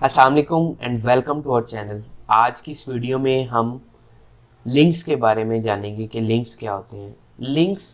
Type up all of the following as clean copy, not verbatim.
अस्सलाम वालेकुम and welcome to our channel. आज की इस वीडियो में हम लिंक्स के बारे में जानेंगे कि लिंक्स क्या होते हैं। लिंक्स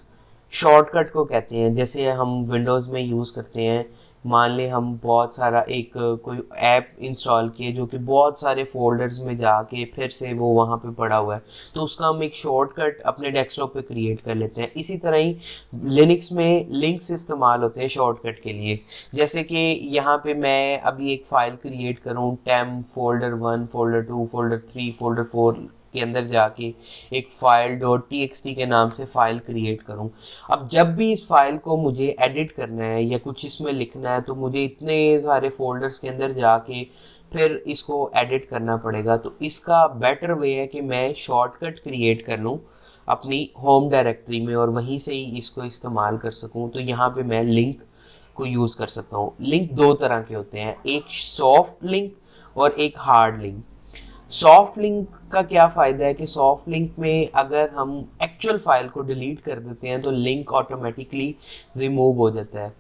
शॉर्टकट को कहते हैं। जैसे हम विंडोज़ में यूज़ करते हैं, मान लें हम बहुत सारा एक कोई ऐप इंस्टॉल किए जो कि बहुत सारे फोल्डर्स में जाके फिर से वो वहाँ पे पड़ा हुआ है, तो उसका हम एक शॉर्टकट अपने डेस्कटॉप पे क्रिएट कर लेते हैं। इसी तरह ही लिनक्स में लिंक्स इस्तेमाल होते हैं शॉर्टकट के लिए। जैसे कि यहाँ पे मैं अभी एक फ़ाइल क्रिएट करूँ, टेम फोल्डर 1 फोल्डर 2 फोल्डर 3 फोल्डर 4 के अंदर जाके एक फ़ाइल .txt के नाम से फ़ाइल क्रिएट करूं। अब जब भी इस फाइल को मुझे एडिट करना है या कुछ इसमें लिखना है, तो मुझे इतने सारे फोल्डर्स के अंदर जाके फिर इसको एडिट करना पड़ेगा। तो इसका बेटर वे है कि मैं शॉर्टकट क्रिएट कर लूँ अपनी होम डायरेक्टरी में और वहीं से ही इसको इस्तेमाल कर सकूँ। तो यहाँ पे मैं लिंक को यूज़ कर सकता हूँ। लिंक दो तरह के होते हैं, एक सॉफ्ट लिंक और एक हार्ड लिंक। सॉफ्ट लिंक का क्या फ़ायदा है कि सॉफ्ट लिंक में अगर हम एक्चुअल फाइल को डिलीट कर देते हैं तो लिंक ऑटोमेटिकली रिमूव हो जाता है।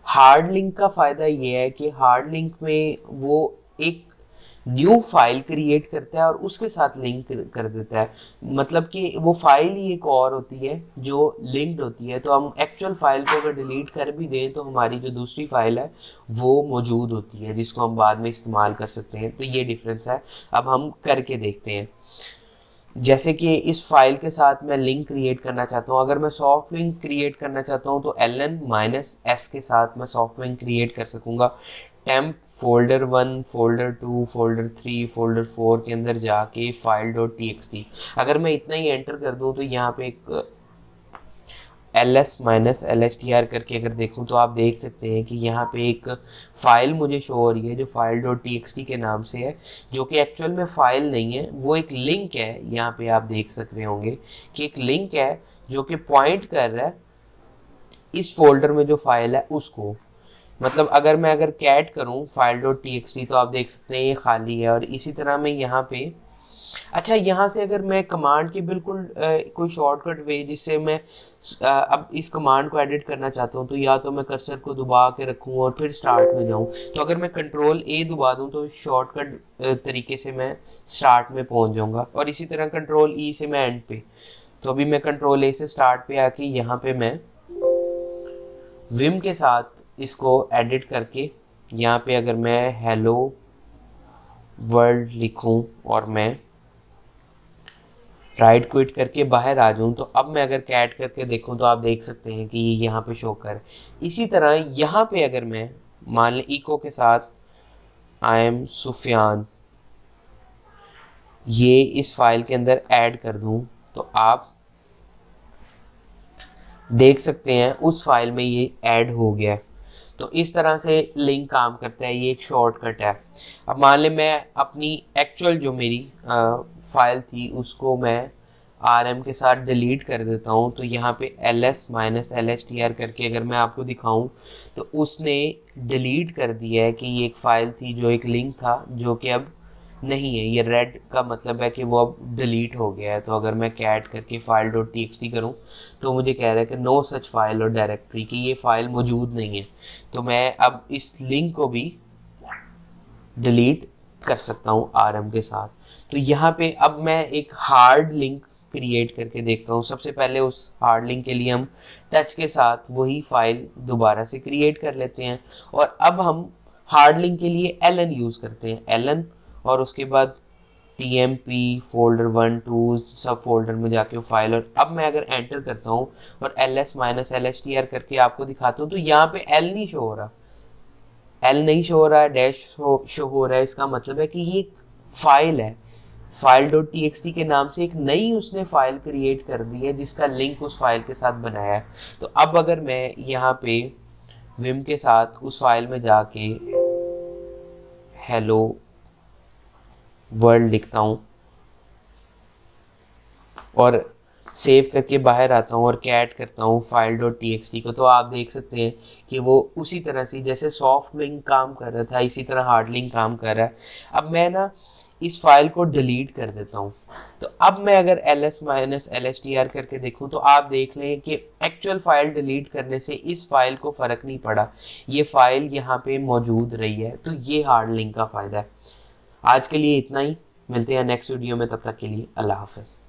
हार्ड लिंक का फ़ायदा ये है कि हार्ड लिंक में वो एक न्यू फाइल क्रिएट करता है और उसके साथ लिंक कर देता है। मतलब कि वो फाइल ही एक और होती है जो लिंक्ड होती है। तो हम एक्चुअल फाइल को अगर डिलीट कर भी दें तो हमारी जो दूसरी फाइल है वो मौजूद होती है, जिसको हम बाद में इस्तेमाल कर सकते हैं। तो ये डिफरेंस है। अब हम करके देखते हैं। जैसे कि इस फाइल के साथ मैं लिंक क्रिएट करना चाहता हूँ। अगर मैं सॉफ्ट लिंक क्रिएट करना चाहता हूँ तो ln-s के साथ मैं सॉफ्ट लिंक क्रिएट कर सकूँगा। Temp folder 1 folder 2 folder 3 folder 4 के अंदर जाके फाइल .txt, अगर मैं इतना ही एंटर कर दूँ तो यहाँ पे एक ls-lhtr करके अगर देखूं तो आप देख सकते हैं कि यहाँ पे एक फ़ाइल मुझे शो हो रही है जो फाइल .txt के नाम से है, जो कि एक्चुअल में फ़ाइल नहीं है, वो एक लिंक है। यहाँ पे आप देख सक रहे होंगे कि एक लिंक है जो कि पॉइंट कर रहा है इस फोल्डर में जो फाइल है उसको। मतलब अगर कैट करूँ फाइल .txt तो आप देख सकते हैं ये खाली है। और इसी तरह मैं यहाँ पे, अच्छा, यहाँ से अगर मैं कमांड की बिल्कुल कोई शॉर्टकट वे जिससे मैं अब इस कमांड को एडिट करना चाहता हूँ, तो या तो मैं कर्सर को दबा के रखूँ और फिर स्टार्ट में जाऊँ। तो अगर मैं कंट्रोल ए दबा दूँ तो शॉर्टकट तरीके से मैं स्टार्ट में पहुँच जाऊँगा, और इसी तरह कंट्रोल ई से मैं एंड पे। तो अभी मैं कंट्रोल ए से स्टार्ट पे आके यहाँ पे मैं विम के साथ इसको एडिट करके यहाँ पे अगर मैं हेलो वर्ल्ड लिखूँ और मैं राइट क्विट करके बाहर आ जाऊँ, तो अब मैं अगर कैट करके देखूँ तो आप देख सकते हैं कि ये यहाँ पे शो कर। इसी तरह यहाँ पे अगर मैं मान लें इको के साथ आई एम सुफियान ये इस फाइल के अंदर ऐड कर दूँ, तो आप देख सकते हैं उस फाइल में ये ऐड हो गया है। तो इस तरह से लिंक काम करता है, ये एक शॉर्टकट है। अब मान लें मैं अपनी एक्चुअल जो मेरी फाइल थी उसको मैं rm के साथ डिलीट कर देता हूँ, तो यहाँ पे ls-lhtr करके अगर मैं आपको दिखाऊं तो उसने डिलीट कर दिया है कि ये एक फ़ाइल थी जो एक लिंक था जो कि अब नहीं है। ये रेड का मतलब है कि वो अब डिलीट हो गया है। तो अगर मैं कैट करके फाइल .txt करूं तो मुझे कह रहा है कि नो सच फाइल और डायरेक्टरी, की ये फाइल मौजूद नहीं है। तो मैं अब इस लिंक को भी डिलीट कर सकता हूं rm के साथ। तो यहाँ पे अब मैं एक हार्ड लिंक क्रिएट करके देखता हूँ। सबसे पहले उस हार्ड लिंक के लिए हम टच के साथ वही फाइल दोबारा से क्रिएट कर लेते हैं, और अब हम हार्ड लिंक के लिए ln यूज़ करते हैं, ln, और उसके बाद tmp फोल्डर 1 2 सब फोल्डर में जाके वो फाइल। और अब मैं अगर एंटर करता हूँ और ls-lhtr करके आपको दिखाता हूँ तो यहाँ पे l नहीं शो हो रहा, एल नहीं शो हो रहा है, डैश शो हो रहा है। इसका मतलब है कि ये फाइल है, फाइल .txt के नाम से एक नई उसने फाइल क्रिएट कर दी है जिसका लिंक उस फाइल के साथ बनाया है। तो अब अगर मैं यहाँ पे विम के साथ उस फाइल में जाके हेलो वर्ल्ड लिखता हूँ और सेव करके बाहर आता हूँ और कैट करता हूँ फाइल .txt को, तो आप देख सकते हैं कि वो उसी तरह से जैसे सॉफ्ट लिंक काम कर रहा था इसी तरह हार्ड लिंक काम कर रहा है। अब मैं ना इस फाइल को डिलीट कर देता हूँ। तो अब मैं अगर ls-lstr करके देखूँ तो आप देख लें कि एक्चुअल फाइल डिलीट करने से इस फाइल को फ़र्क नहीं पड़ा, ये फाइल यहाँ पे मौजूद रही है। तो ये हार्ड लिंक का फ़ायदा है। आज के लिए इतना ही, मिलते हैं नेक्स्ट वीडियो में, तब तक के लिए अल्लाह हाफ़िज़।